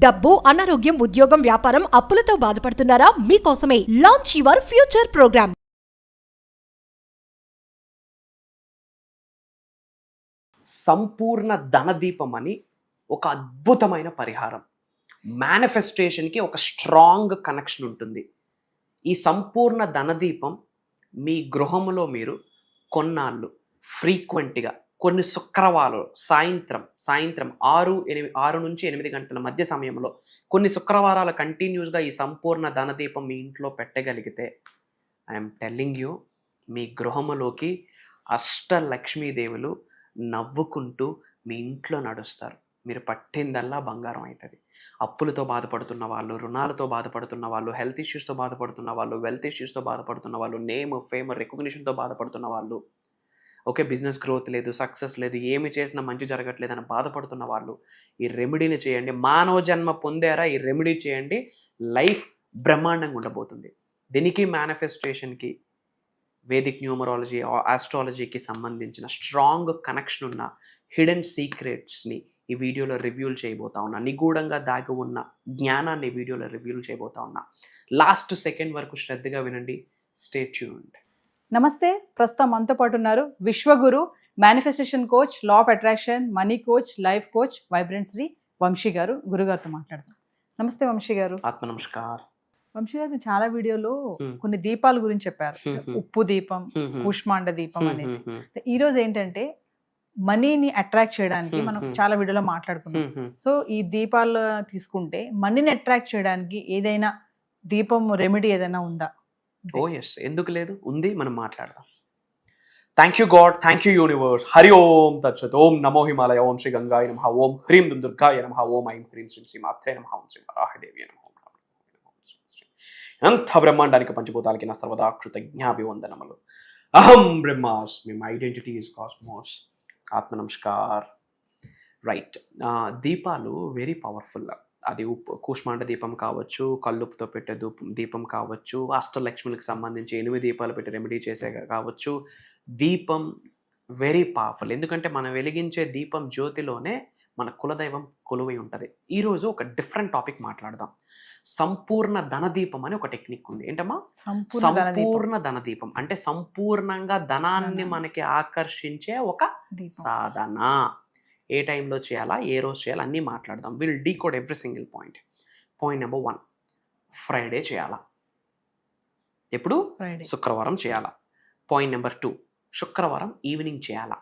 డబ్బు, అనారోగ్యం, ఉద్యోగం, వ్యాపారం, అప్పులతో బాధపడుతున్నారా? మీకోసమే లాంచ్ యువర్ ఫ్యూచర్ ప్రోగ్రామ్. సంపూర్ణ ధనదీపం అని ఒక అద్భుతమైన పరిహారం. మేనిఫెస్టేషన్కి ఒక స్ట్రాంగ్ కనెక్షన్ ఉంటుంది. ఈ సంపూర్ణ ధనదీపం మీ గృహంలో మీరు కొన్నాళ్ళు ఫ్రీక్వెంట్గా కొన్ని శుక్రవారాలు సాయంత్రం 6 నుంచి 8 గంటల మధ్య సమయంలో కొన్ని శుక్రవారాలు కంటిన్యూస్గా ఈ సంపూర్ణ ధనదీపం మీ ఇంట్లో పెట్టగలిగితే ఐఎమ్ టెల్లింగ్ యూ, మీ గృహములోకి అష్టలక్ష్మీదేవులు నవ్వుకుంటూ మీ ఇంట్లో నడుస్తారు. మీరు పట్టిందల్లా బంగారం అవుతుంది. అప్పులతో బాధపడుతున్న వాళ్ళు, రుణాలతో బాధపడుతున్న వాళ్ళు, హెల్త్ ఇష్యూస్తో బాధపడుతున్న వాళ్ళు, వెల్త్ ఇష్యూస్తో బాధపడుతున్న వాళ్ళు, నేమ్ ఫేమ్ రికగ్నిషన్తో బాధపడుతున్న వాళ్ళు, ఓకే బిజినెస్ గ్రోత్ లేదు, సక్సెస్ లేదు, ఏమి చేసినా మంచి జరగట్లేదు అని బాధపడుతున్న వాళ్ళు ఈ రెమెడీని చేయండి. మానవ జన్మ పొందారా, ఈ రెమెడీ చేయండి, లైఫ్ బ్రహ్మాండంగా ఉండబోతుంది. దీనికి మేనిఫెస్టేషన్కి, వేదిక్ న్యూమరాలజీ, ఆస్ట్రాలజీకి సంబంధించిన స్ట్రాంగ్ కనెక్షన్ ఉన్న హిడెన్ సీక్రెట్స్ని ఈ వీడియోలో రివ్యూలు చేయబోతా ఉన్నా. నిగూఢంగా దాగి ఉన్న జ్ఞానాన్ని ఈ వీడియోలో రివ్యూలు చేయబోతా ఉన్నా. లాస్ట్ సెకండ్ వరకు శ్రద్ధగా వినండి. Stay tuned. నమస్తే, ప్రస్తుతం మనతో పాటు ఉన్నారు విశ్వగురు, manifestation coach, law of attraction, money coach, life coach, vibrant Shri Vamshi గారు. గురుగారితో మాట్లాడతాం. నమస్తే వంశీ గారు. ఆత్మ నమస్కార్. వంశీ గారు, చాలా వీడియోలో కొన్ని దీపాల గురించి చెప్పారు. ఉప్పు దీపం, కూష్మాండ దీపం అనేసి. ఈ రోజు ఏంటంటే మనీని అట్రాక్ట్ చేయడానికి మనం చాలా వీడియోలో మాట్లాడుకున్నాం. సో ఈ దీపాలు తీసుకుంటే మనీని అట్రాక్ట్ చేయడానికి ఏదైనా దీపం రెమెడీ ఏదైనా ఉందా? ఓ ఎస్, ఎందుకు లేదు, ఉంది, మనం మాట్లాడదాం. Thank you God, thank you universe. Hari ఓం తత్సత్. ఓం నమో హిమాలయ, ఓం శ్రీ గంగాయ నమః, ఓం హ్రీం దుర్గాయ నమః, ఓం ఐం హ్రీం శ్రీ శ్రీ మాత్రే నమః, ఓం శ్రీ వరాహదేవి నమః. అంత బ్రహ్మాండానికి పంచభూతాలకి నా సర్వదా కృతజ్ఞాభివందనములు. అహం బ్రహ్మాస్మి, మై ఐడెంటిటీ ఇస్ కాస్మోస్. ఆత్మ నమస్కార్. రైట్, దీపాలు వెరీ పవర్ఫుల్. అది కూష్మాండ దీపం కావచ్చు, కల్లుపుతో పెట్టే దీపం కావచ్చు, అష్టలక్ష్ములకు సంబంధించి 8 దీపాలు పెట్టి రెమెడీ చేసే కావచ్చు. దీపం వెరీ పవర్ఫుల్. ఎందుకంటే మనం వెలిగించే దీపం జ్యోతిలోనే మన కులదైవం కొలువై ఉంటుంది. ఈరోజు ఒక డిఫరెంట్ టాపిక్ మాట్లాడదాం. సంపూర్ణ ధనదీపం అని ఒక టెక్నిక్ ఉంది. ఏంటమ్మా? సంపూర్ణ ధనదీపం అంటే సంపూర్ణంగా ధనాన్ని మనకి ఆకర్షించే ఒక సాధన. ఏ టైంలో చేయాలా, ఏ రోజు చేయాలా అన్నీ మాట్లాడదాం. Will decode every single point. Point number 1, Friday చేయాలా. ఎప్పుడు? శుక్రవారం చేయాలా. పాయింట్ నెంబర్ 2, శుక్రవారం ఈవినింగ్ చేయాలా.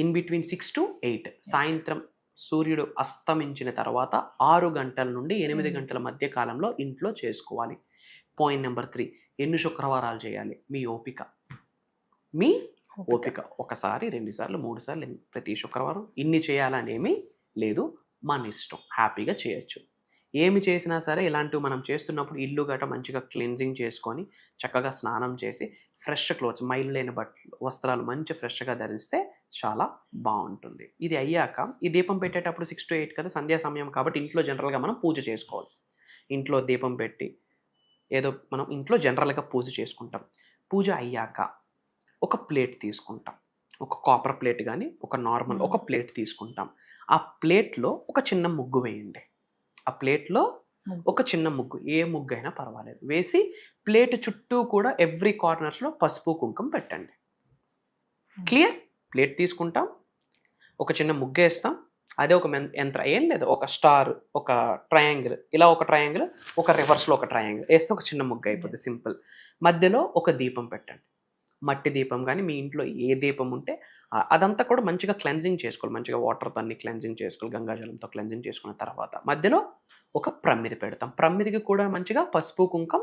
ఇన్ బిట్వీన్ 6 to 8, సాయంత్రం సూర్యుడు అస్తమించిన తర్వాత 6 గంటల నుండి 8 గంటల మధ్య కాలంలో ఇంట్లో చేసుకోవాలి. పాయింట్ నెంబర్ 3, ఎన్ని శుక్రవారాలు చేయాలి? మీ ఓపిక. మీ ఓపిక. 1 సారి, 2 సార్లు, 3 సార్లు, ప్రతి శుక్రవారం ఇన్ని చేయాలనేమీ లేదు, మన ఇష్టం. హ్యాపీగా చేయొచ్చు. ఏమి చేసినా సరే ఇలాంటివి మనం చేస్తున్నప్పుడు ఇల్లు గట్ట మంచిగా క్లెన్జింగ్ చేసుకొని చక్కగా స్నానం చేసి ఫ్రెష్ క్లోత్స్, మైల్ లేని బట్టలు, వస్త్రాలు మంచి ఫ్రెష్గా ధరిస్తే చాలా బాగుంటుంది. ఇది అయ్యాక ఈ దీపం పెట్టేటప్పుడు 6 to 8 కదా, సంధ్యా సమయం కాబట్టి ఇంట్లో జనరల్గా మనం పూజ చేసుకోవాలి. ఇంట్లో దీపం పెట్టి ఏదో మనం ఇంట్లో జనరల్గా పూజ చేసుకుంటాం. పూజ అయ్యాక ఒక ప్లేట్ తీసుకుంటాం. ఒక కాపర్ ప్లేట్ కానీ ఒక నార్మల్ ఒక ప్లేట్ తీసుకుంటాం. ఆ ప్లేట్లో ఒక చిన్న ముగ్గు వేయండి. ఆ ప్లేట్లో ఒక చిన్న ముగ్గు, ఏ ముగ్గు అయినా పర్వాలేదు, వేసి ప్లేట్ చుట్టూ కూడా ఎవ్రీ కార్నర్స్లో పసుపు కుంకుమ పెట్టండి. క్లియర్? ప్లేట్ తీసుకుంటాం, ఒక చిన్న ముగ్గు వేస్తాం. అదే ఒక యంత్రం, ఏం లేదు, ఒక స్టార్, ఒక ట్రయాంగిల్, ఇలా ఒక ట్రయాంగిల్, ఒక రివర్స్లో ఒక ట్రయాంగిల్ వేస్తే ఒక చిన్న ముగ్గు అయిపోతుంది. సింపుల్. మధ్యలో ఒక దీపం పెట్టండి. మట్టి దీపం కానీ మీ ఇంట్లో ఏ దీపం ఉంటే అదంతా కూడా మంచిగా క్లెన్జింగ్ చేసుకోవాలి. మంచిగా వాటర్తో అన్ని క్లెన్జింగ్ చేసుకోవాలి, గంగాజలంతో క్లెన్జింగ్ చేసుకున్న తర్వాత మధ్యలో ఒక ప్రమిది పెడతాం. ప్రమిదికి కూడా మంచిగా పసుపు కుంకం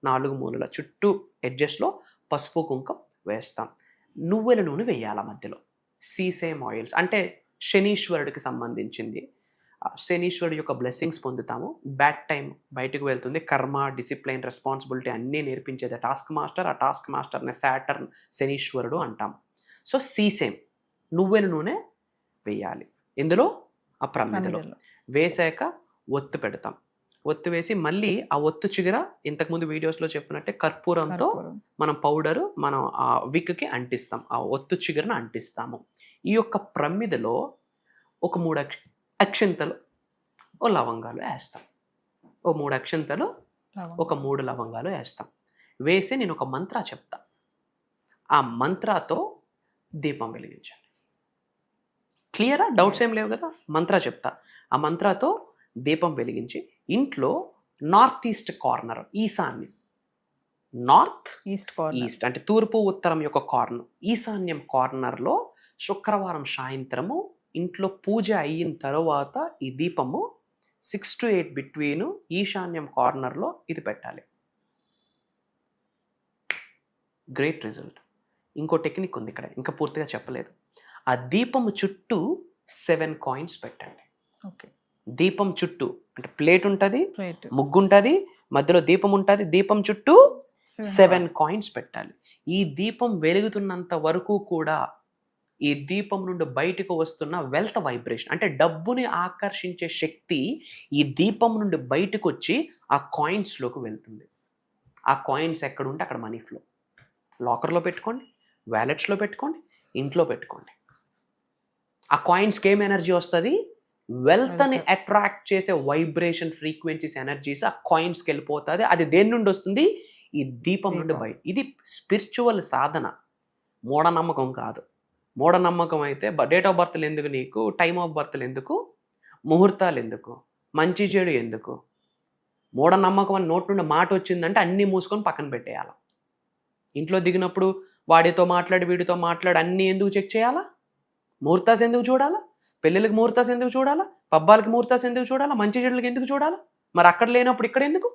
4 మూలల చుట్టూ ఎడ్జెస్లో పసుపు కుంకం వేస్తాం. నువ్వుల నూనె వేయాల మధ్యలో. సీసేమ్ ఆయిల్స్ అంటే శనీశ్వరుడికి సంబంధించింది. శనీశ్వరుడు యొక్క బ్లెస్సింగ్స్ పొందుతాము. బ్యాడ్ టైం బయటకు వెళ్తుంది. కర్మ, డిసిప్లైన్, రెస్పాన్సిబిలిటీ అన్నీ నేర్పించేది టాస్క్ మాస్టర్. ఆ టాస్క్ మాస్టర్ని సాటర్న్, శనీశ్వరుడు అంటాం. సో సీసేమ్ నువ్వుల నూనె వేయాలి ఇందులో, ఆ ప్రమిదిలో. వేసాక ఒత్తు పెడతాం. ఒత్తు వేసి మళ్ళీ ఆ ఒత్తు చిగుర ఇంతకుముందు వీడియోస్లో చెప్పినట్టే కర్పూరంతో మనం పౌడరు మనం ఆ విక్కి అంటిస్తాం. ఆ ఒత్తు చిగురను అంటిస్తాము. ఈ యొక్క ప్రమిదిలో ఒక 3 అక్షింతలు ఓ లవంగాలు వేస్తాం, ఓ 3 అక్షంతలు, ఒక 3 లవంగాలు వేస్తాం. వేసి నేను ఒక మంత్ర చెప్తా, ఆ మంత్రాతో దీపం వెలిగించండి. క్లియరా? డౌట్స్ ఏం లేవు కదా? మంత్ర చెప్తా, ఆ మంత్రాతో దీపం వెలిగించి ఇంట్లో నార్త్ ఈస్ట్ కార్నర్, ఈశాన్యం, నార్త్ ఈస్ట్ అంటే తూర్పు ఉత్తరం యొక్క కార్నర్, ఈశాన్యం కార్నర్లో శుక్రవారం సాయంత్రము ఇంట్లో పూజ అయిన తర్వాత ఈ దీపము 6 to 8 బిట్వీన్ ఈశాన్యం కార్నర్లో ఇది పెట్టాలి. Great result. ఇంకో టెక్నిక్ ఉంది ఇక్కడ, ఇంకా పూర్తిగా చెప్పలేదు. ఆ దీపము చుట్టూ 7 కాయిన్స్ పెట్టండి. ఓకే. దీపం చుట్టూ అంటే ప్లేట్ ఉంటుంది, ముగ్గు ఉంటుంది, మధ్యలో దీపం ఉంటుంది, దీపం చుట్టూ 7 కాయిన్స్ పెట్టాలి. ఈ దీపం వెలుగుతున్నంత వరకు కూడా ఈ దీపం నుండి బయటకు వస్తున్న వెల్త్ వైబ్రేషన్ అంటే డబ్బుని ఆకర్షించే శక్తి ఈ దీపం నుండి బయటకు వచ్చి ఆ కాయిన్స్లోకి వెళ్తుంది. ఆ కాయిన్స్ ఎక్కడ ఉంటే అక్కడ మనీ ఫ్లో. లాకర్లో పెట్టుకోండి, వ్యాలెట్స్లో పెట్టుకోండి, ఇంట్లో పెట్టుకోండి. ఆ కాయిన్స్కి ఏం ఎనర్జీ వస్తుంది? వెల్త్ని అట్రాక్ట్ చేసే వైబ్రేషన్ ఫ్రీక్వెన్సీస్ ఎనర్జీస్ ఆ కాయిన్స్కి వెళ్ళిపోతుంది. అది దేని నుండి వస్తుంది? ఈ దీపం నుండి బయట. ఇది స్పిరిచువల్ సాధన, మూఢనమ్మకం కాదు. మూఢనమ్మకం అయితే డేట్ ఆఫ్ బర్త్లు ఎందుకు నీకు, టైమ్ ఆఫ్ బర్త్లు ఎందుకు, ముహూర్తాలు ఎందుకు, మంచి చెడు ఎందుకు? మూఢనమ్మకం అని నోటి నుండి మాట వచ్చిందంటే అన్నీ మూసుకొని పక్కన పెట్టేయాలి. ఇంట్లో దిగినప్పుడు వాడితో మాట్లాడి వీడితో మాట్లాడి అన్నీ ఎందుకు చెక్ చేయాలా? ముహూర్తాస్ ఎందుకు చూడాలా? పెళ్ళిళ్ళకి ముహూర్తాస్ ఎందుకు చూడాలా? పబ్బాలకి ముహూర్తాస్ ఎందుకు చూడాలా? మంచి చెడులకి ఎందుకు చూడాలా? మరి అక్కడ లేనప్పుడు ఇక్కడ ఎందుకు?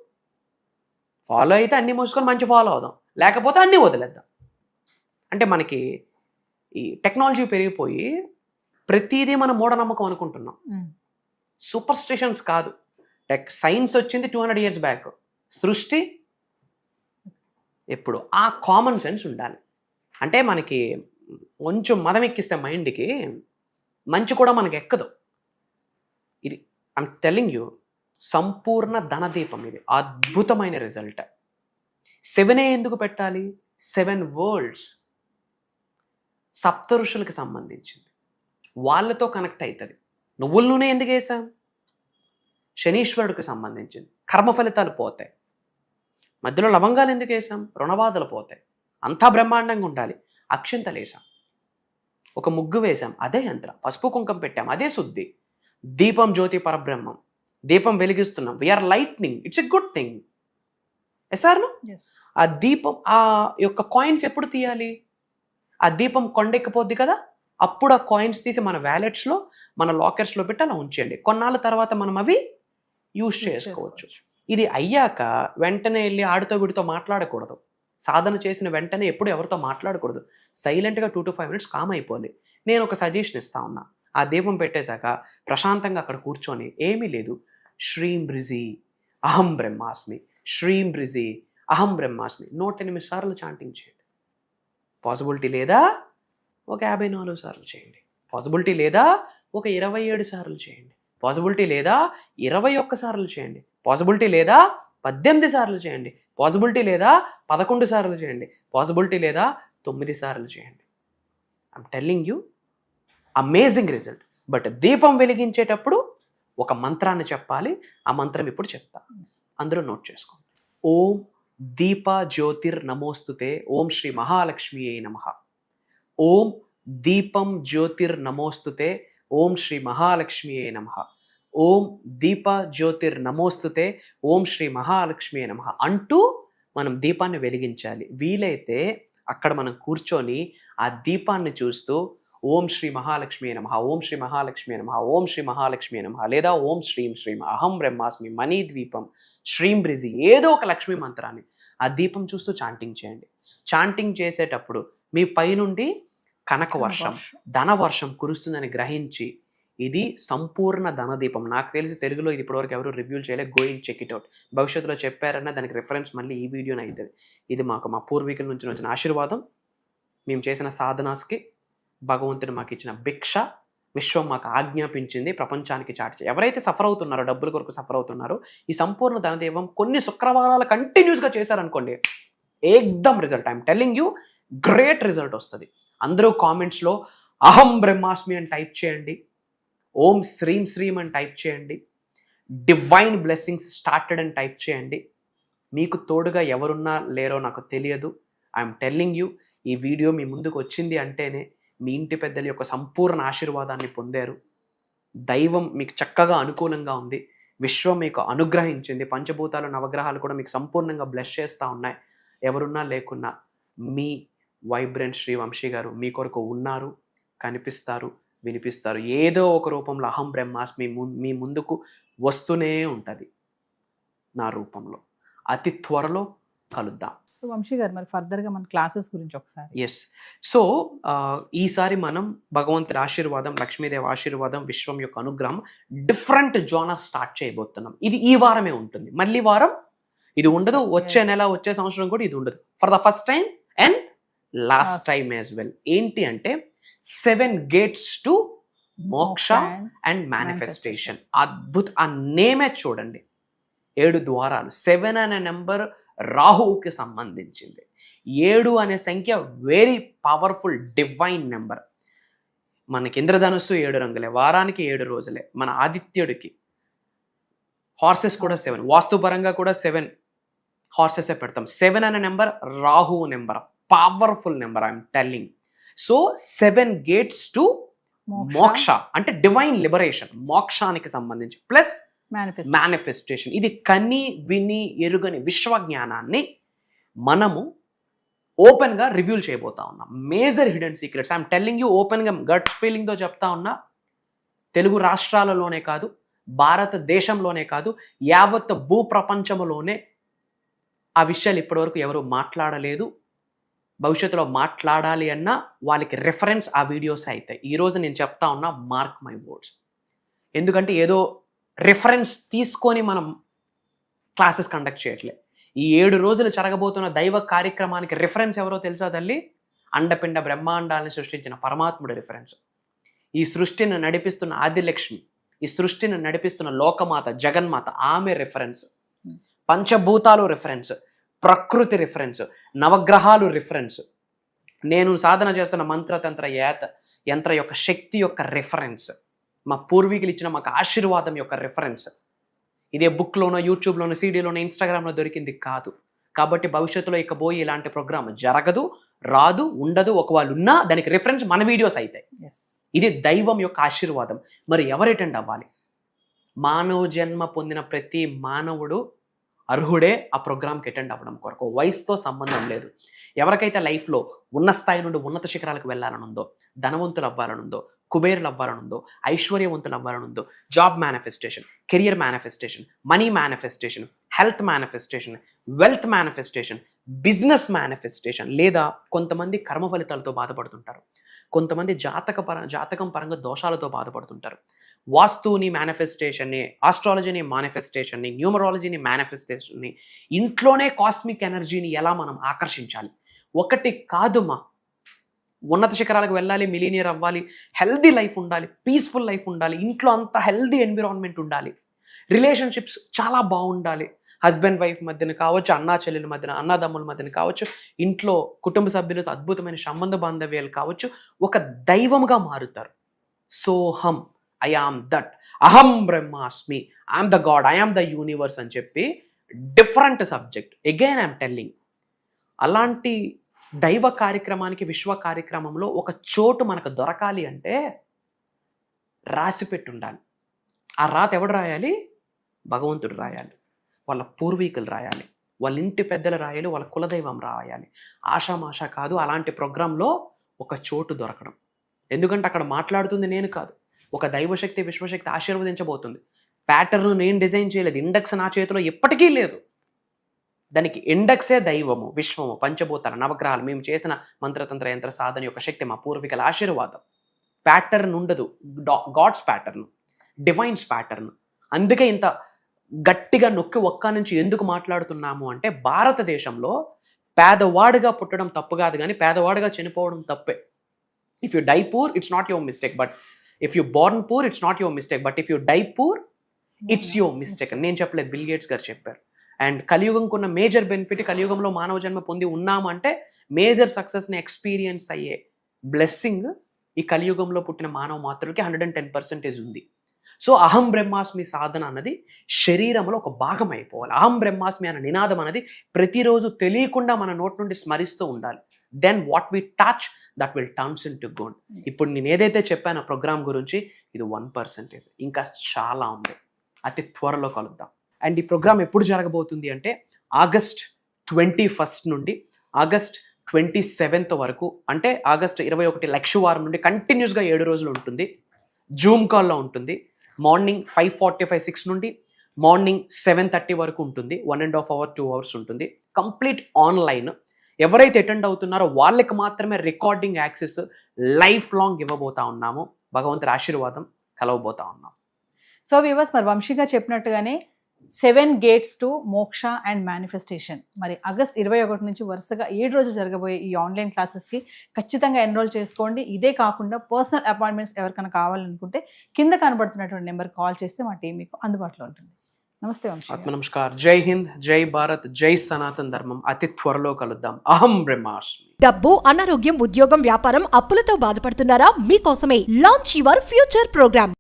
ఫాలో అయితే అన్నీ మూసుకొని మంచి ఫాలో అవుదాం, లేకపోతే అన్నీ వదిలేద్దాం. అంటే మనకి ఈ టెక్నాలజీ పెరిగిపోయి ప్రతిదీ మనం మూఢనమ్మకం అనుకుంటున్నాం. సూపర్ స్టిషన్స్ కాదు. సైన్స్ వచ్చింది 200 years బ్యాక్, సృష్టి ఎప్పుడు. ఆ కామన్ సెన్స్ ఉండాలి. అంటే మనకి కొంచెం మదం ఎక్కిస్తే మైండ్కి మంచి కూడా మనకి ఎక్కదు. ఇది ఐమ్ టెల్లింగ్ యూ, సంపూర్ణ ధనదీపం. ఇది అద్భుతమైన రిజల్ట్. 7 ఎందుకు పెట్టాలి? 7 వరల్డ్స్ సప్త ఋషులకు సంబంధించింది, వాళ్ళతో కనెక్ట్ అవుతుంది. నువ్వుల నూనె ఎందుకు వేసాం? శనీశ్వరుడికి సంబంధించింది, కర్మ ఫలితాలు పోతాయి. మధ్యలో లవంగాలు ఎందుకు వేసాం? రుణబాధలు పోతాయి. అంతా బ్రహ్మాండంగా ఉండాలి. అక్షింతలు వేసాం, ఒక ముగ్గు వేసాం, అదే యంత్రం. పసుపు కుంకం పెట్టాం, అదే శుద్ధి. దీపం జ్యోతి పరబ్రహ్మం, దీపం వెలిగిస్తున్నాం. We're lightning, it's a good thing. ఎసార్ను ఆ దీపం ఆ యొక్క కాయిన్స్ ఎప్పుడు తీయాలి? ఆ దీపం కొండెక్కిపోద్ది కదా, అప్పుడు ఆ కాయిన్స్ తీసి మన వ్యాలెట్స్లో, మన లాకర్స్లో పెట్టి అలా ఉంచేయండి. కొన్నాళ్ళ తర్వాత మనం అవి యూజ్ చేసుకోవచ్చు. ఇది అయ్యాక వెంటనే వెళ్ళి ఆడితో వీడితో మాట్లాడకూడదు. సాధన చేసిన వెంటనే ఎప్పుడు ఎవరితో మాట్లాడకూడదు. సైలెంట్గా 2 to 5 minutes కామ్ అయిపోవాలి. నేను ఒక సజెషన్ ఇస్తా ఉన్నా. ఆ దీపం పెట్టేశాక ప్రశాంతంగా అక్కడ కూర్చొని ఏమీ లేదు, శ్రీం బ్రిజి అహం బ్రహ్మాస్మి, శ్రీం బ్రిజి అహం బ్రహ్మాస్మి 108 సార్లు చాంటింగ్ చేయండి. పాసిబిలిటీ లేదా ఒక 54 సార్లు చేయండి. పాసిబిలిటీ లేదా ఒక 27 సార్లు చేయండి. పాసిబిలిటీ లేదా 21 సార్లు చేయండి. పాసిబిలిటీ లేదా 18 సార్లు చేయండి. పాసిబిలిటీ లేదా 11 సార్లు చేయండి. పాసిబిలిటీ లేదా 9 సార్లు చేయండి. I'm telling you, amazing result. But దీపం వెలిగించేటప్పుడు ఒక మంత్రాన్ని చెప్పాలి. ఆ మంత్రం ఇప్పుడు చెప్తా, అందరూ నోట్ చేసుకోండి. ఓం దీప జ్యోతిర్ నమోస్తుతే ఓం శ్రీ మహాలక్ష్మియే నమః. ఓం దీపం జ్యోతిర్ నమోస్తుతే ఓం శ్రీ మహాలక్ష్మియే నమః. ఓం దీప జ్యోతిర్ నమోస్తుతే ఓం శ్రీ మహాలక్ష్మియే నమః అంటూ మనం దీపాన్ని వెలిగించాలి. వీలైతే అక్కడ మనం కూర్చొని ఆ దీపాన్ని చూస్తూ ఓం శ్రీ మహాలక్ష్మియే నమః, ఓం శ్రీ మహాలక్ష్మియే నమః, ఓం శ్రీ మహాలక్ష్మియే నమః, లేదా ఓం శ్రీం శ్రీం అహం బ్రహ్మాస్మి, మనీ ద్వీపం, శ్రీం బ్రిజి, ఏదో ఒక లక్ష్మీ మంత్రాన్ని ఆ దీపం చూస్తూ చాంటింగ్ చేయండి. చాంటింగ్ చేసేటప్పుడు మీ పైనుండి కనక వర్షం, ధన వర్షం కురుస్తుందని గ్రహించి, ఇది సంపూర్ణ ధనదీపం. నాకు తెలిసి తెలుగులో ఇది ఇప్పటివరకు ఎవరు రివ్యూలు చేయలేదు. Going check it out. భవిష్యత్తులో చెప్పారన్నా దానికి రిఫరెన్స్ మళ్ళీ ఈ వీడియోనే అవుతుంది. ఇది మాకు మా పూర్వీకుల నుంచి వచ్చిన ఆశీర్వాదం. మేము చేసిన సాధనాస్కి భగవంతుడు మాకు ఇచ్చిన భిక్ష, విశ్వం మాకు ఆజ్ఞాపించింది ప్రపంచానికి చాటి. ఎవరైతే సఫర్ అవుతున్నారో, డబ్బుల కొరకు సఫర్ అవుతున్నారో, ఈ సంపూర్ణ ధనదీపం కొన్ని శుక్రవారాలు కంటిన్యూస్గా చేశారనుకోండి, ఏకదమ్ result. I'm telling you, great result వస్తుంది. అందరూ కామెంట్స్లో అహం బ్రహ్మాస్మి అని టైప్ చేయండి, ఓం శ్రీం శ్రీం అని టైప్ చేయండి. డివైన్ బ్లెస్సింగ్స్ స్టార్టెడ్ అని టైప్ చేయండి. మీకు తోడుగా ఎవరున్నా లేరో నాకు తెలియదు. ఐఎమ్ టెల్లింగ్ యూ, ఈ వీడియో మీ ముందుకు వచ్చింది అంటేనే మీ ఇంటి పెద్దల యొక్క సంపూర్ణ ఆశీర్వాదాన్ని పొందారు. దైవం మీకు చక్కగా అనుకూలంగా ఉంది. విశ్వం మీకు అనుగ్రహించింది. పంచభూతాలు నవగ్రహాలు కూడా మీకు సంపూర్ణంగా బ్లెస్ చేస్తూ ఉన్నాయి. ఎవరున్నా లేకున్నా మీ వైబ్రెంట్ శ్రీ వంశీ గారు మీ కొరకు ఉన్నారు, కనిపిస్తారు, వినిపిస్తారు. ఏదో ఒక రూపంలో అహం బ్రహ్మాస్మి మీ ముందుకు వస్తూనే ఉంటుంది నా రూపంలో. అతి త్వరలో కలుద్దాం. సో వంశీ గారు, మరి ఫర్దర్గా మన క్లాసెస్ గురించి ఒకసారి. ఎస్. సో ఈసారి మనం భగవంతుడి ఆశీర్వాదం, లక్ష్మీదేవి ఆశీర్వాదం, విశ్వం యొక్క అనుగ్రహం డిఫరెంట్ జోనర్ స్టార్ట్ చేయబోతున్నాం. ఇది ఈ వారమే ఉంటుంది. మళ్ళీ వారం ఇది ఉండదు. వచ్చే నెల, వచ్చే సంవత్సరం కూడా ఇది ఉండదు. For the first time and last time as well. ఏంటి అంటే 7 gates టు మోక్ష అండ్ మేనిఫెస్టేషన్. అద్భుత, ఆ నేమే చూడండి, 7 ద్వారాలు. 7 అనే నెంబర్ రాహువుకి సంబంధించింది. 7 అనే సంఖ్య వెరీ పవర్ఫుల్ డివైన్ నెంబర్. మనకి ఇంద్రధనుస్సు 7 రంగులే, వారానికి 7 రోజులే. మన ఆదిత్యుడికి హార్సెస్ కూడా 7, వాస్తుపరంగా కూడా 7 హార్సెసే పెడతాం. 7 అనే నెంబర్ రాహువు number, powerful number, I'm telling. So 7 gates to మోక్ష అంటే డివైన్ లిబరేషన్, మోక్షానికి సంబంధించి, ప్లస్ మేనిఫెస్టేషన్. ఇది కని విని ఎరుగని విశ్వ జ్ఞానాన్ని మనము ఓపెన్ గా రివ్యూల్ చేయబోతా ఉన్నాం. Major hidden secrets I'm telling you open గా, గట్ ఫీలింగ్ తో చెప్తా ఉన్నా. తెలుగు రాష్ట్రాలలోనే కాదు, భారతదేశంలోనే కాదు, యావత్ భూప్రపంచంలోనే ఆ విషయాలు ఇప్పటివరకు ఎవరు మాట్లాడలేదు. భవిష్యత్తులో మాట్లాడాలి అన్నా వాళ్ళకి రెఫరెన్స్ ఆ వీడియోస్ అవుతాయి. ఈరోజు నేను చెప్తా ఉన్నా, మార్క్ మై వర్డ్స్. ఎందుకంటే ఏదో రెఫరెన్స్ తీసుకొని మనం క్లాసెస్ కండక్ట్ చేయట్లే. ఈ 7 రోజులు జరగబోతున్న దైవ కార్యక్రమానికి రెఫరెన్స్ ఎవరో తెలుసా తల్లి? అండపిండ బ్రహ్మాండాలను సృష్టించిన పరమాత్ముడి రెఫరెన్స్. ఈ సృష్టిని నడిపిస్తున్న ఆదిలక్ష్మి, ఈ సృష్టిని నడిపిస్తున్న లోకమాత జగన్మాత, ఆమె రెఫరెన్స్. పంచభూతాలు రెఫరెన్స్, ప్రకృతి రిఫరెన్స్, నవగ్రహాలు రిఫరెన్స్, నేను సాధన చేస్తున్న మంత్రతంత్ర యంత్ర యొక్క శక్తి యొక్క రిఫరెన్స్, మా పూర్వీకులు ఇచ్చిన మాకు ఆశీర్వాదం యొక్క రిఫరెన్స్. ఇదే బుక్లోనో, యూట్యూబ్లోనో, సీడీలోనో, ఇన్స్టాగ్రామ్లో దొరికింది కాదు. కాబట్టి భవిష్యత్తులో ఇక పోయి ఇలాంటి ప్రోగ్రామ్ జరగదు, రాదు, ఉండదు. ఒకవేళ ఉన్నా దానికి రిఫరెన్స్ మన వీడియోస్ అవుతాయి. ఇది దైవం యొక్క ఆశీర్వాదం. మరి ఎవరు అటెండ్ అవ్వాలి? మానవ జన్మ పొందిన ప్రతి మానవుడు అర్హుడే ఆ ప్రోగ్రామ్కి అటెండ్ అవ్వడం కొరకు. వయసుతో సంబంధం లేదు. ఎవరికైతే లైఫ్లో ఉన్న స్థాయి నుండి ఉన్నత శిఖరాలకు వెళ్ళాలనుందో, ధనవంతులు అవ్వాలనుందో, కుబేరులు అవ్వాలనుందో, ఐశ్వర్యవంతులు అవ్వాలనుందో, job manifestation, career manifestation, money manifestation, health manifestation, wealth manifestation, business manifestation, లేదా కొంతమంది కర్మ ఫలితాలతో బాధపడుతుంటారు, కొంతమంది జాతకం పరంగా దోషాలతో బాధపడుతుంటారు. వాస్తుని మేనిఫెస్టేషన్ని, ఆస్ట్రాలజీని మేనిఫెస్టేషన్ని, న్యూమరాలజీని మేనిఫెస్టేషన్ని, ఇంట్లోనే కాస్మిక్ ఎనర్జీని ఎలా మనం ఆకర్షించాలి. ఒకటి కాదుమా, ఉన్నత శిఖరాలకు వెళ్ళాలి, మిలీనియర్ అవ్వాలి, హెల్దీ లైఫ్ ఉండాలి, పీస్ఫుల్ లైఫ్ ఉండాలి, ఇంట్లో అంతా హెల్దీ ఎన్విరాన్మెంట్ ఉండాలి, రిలేషన్షిప్స్ చాలా బాగుండాలి, హస్బెండ్ వైఫ్ మధ్యన కావచ్చు, అన్నా చెల్లెల మధ్యన, అన్నదమ్ముల మధ్యన కావచ్చు, ఇంట్లో కుటుంబ సభ్యులతో అద్భుతమైన సంబంధ బాంధవ్యాలు కావచ్చు, ఒక దైవంగా మారుతారు. సోహం, ఐ ఆమ్ దట్, అహం బ్రహ్మాస్మి, I'm the God, I'm the universe అని చెప్పి different subject. Again I'm telling, అలాంటి దైవ కార్యక్రమానికి, విశ్వ కార్యక్రమంలో ఒక చోటు మనకు దొరకాలి అంటే రాసి పెట్టి ఉండాలి. ఆ రాత ఎవడు రాయాలి? భగవంతుడు రాయాలి, వాళ్ళ పూర్వీకులు రాయాలి, వాళ్ళ ఇంటి పెద్దలు రాయాలి, వాళ్ళ కులదైవం రాయాలి. ఆషామాషా కాదు అలాంటి ప్రోగ్రాంలో ఒక చోటు దొరకడం. ఎందుకంటే అక్కడ మాట్లాడుతుంది నేను కాదు, ఒక దైవశక్తి, విశ్వశక్తి ఆశీర్వదించబోతుంది. ప్యాటర్న్ నేను డిజైన్ చేయలేదు, ఇండెక్స్ నా చేతిలో ఎప్పటికీ లేదు. దానికి ఇండెక్సే దైవము, విశ్వము, పంచభూతాలు, నవగ్రహాలు, మేము చేసిన మంత్రతంత్ర యంత్ర సాధన యొక్క శక్తి, మా పూర్వీకుల ఆశీర్వాదం. ప్యాటర్న్ ఉండదు, గాడ్స్ ప్యాటర్న్, డివైన్స్ ప్యాటర్న్. అందుకే ఇంత గట్టిగా నొక్కి ఒక్క నుంచి ఎందుకు మాట్లాడుతున్నాము అంటే, భారతదేశంలో పేదవాడిగా పుట్టడం తప్పు కాదు, కానీ పేదవాడిగా చనిపోవడం తప్పే. If you die poor it's not your mistake, but if you born poor it's not your mistake, but if you die poor it's your mistake. నేను చెప్పలేదు, బిల్ గేట్స్ గారు చెప్పారు. అండ్ కలియుగంకున్న మేజర్ బెనిఫిట్, కలియుగంలో మానవ జన్మ పొంది ఉన్నాము అంటే మేజర్ సక్సెస్ని ఎక్స్పీరియన్స్ అయ్యే బ్లెస్సింగ్ ఈ కలియుగంలో పుట్టిన మానవ మాతృకి 110% ఉంది. సో అహం బ్రహ్మాస్మి సాధన అన్నది శరీరంలో ఒక భాగం అయిపోవాలి. అహం బ్రహ్మాస్మి అనే నినాదం అనేది ప్రతిరోజు తెలియకుండా మన నోటి నుండి స్మరిస్తూ ఉండాలి. Then what we touch that will turns into gold. ఇప్పుడు నేను ఏదైతే చెప్పానో ప్రోగ్రామ్ గురించి ఇది 1%, ఇంకా చాలా ఉంది. అతి త్వరలో కలుద్దాం. అండ్ ఈ ప్రోగ్రామ్ ఎప్పుడు జరగబోతుంది అంటే ఆగస్ట్ 21 నుండి ఆగస్ట్ 27 వరకు, అంటే ఆగస్ట్ 21 లక్షవారం నుండి కంటిన్యూస్గా 7 రోజులు ఉంటుంది. జూమ్ కాల్లో ఉంటుంది. మార్నింగ్ 5:45, 6 నుండి మార్నింగ్ 7:30 వరకు ఉంటుంది. 1.5 hour 2 hours ఉంటుంది. Complete online. ఎవరైతే అటెండ్ అవుతున్నారో వాళ్ళకి మాత్రమే రికార్డింగ్ యాక్సెస్ లైఫ్ లాంగ్ ఇవ్వబోతా ఉన్నాము. భగవంతుడి ఆశీర్వాదం కలవబోతా ఉన్నాం. సో వ్యూవర్స్, మరి వంశీ గారు చెప్పినట్టుగానే 7 gates టు మోక్ష అండ్ మేనిఫెస్టేషన్. మరి ఆగస్ట్ 21 నుంచి వరుసగా 7 రోజులు జరగబోయే ఈ ఆన్లైన్ క్లాసెస్కి ఖచ్చితంగా ఎన్రోల్ చేసుకోండి. ఇదే కాకుండా పర్సనల్ అపాయింట్మెంట్స్ ఎవరికైనా కావాలనుకుంటే కింద కనబడుతున్నటువంటి నెంబర్ కాల్ చేస్తే మా టీం మీకు అందుబాటులో ఉంటుంది. నమస్తే వంశీ. ఆత్మ నమస్కార్. జై హింద్, జై భారత్, జై సనాతన్ ధర్మం. అతి త్వరలో కలుద్దాం. అహం బ్రహ్మాస్మి. డబ్బు, అనారోగ్యం, ఉద్యోగం, వ్యాపారం, అప్పులతో బాధపడుతున్నారా? మీకోసమే లాంచ్ యువర్ ఫ్యూచర్ ప్రోగ్రామ్.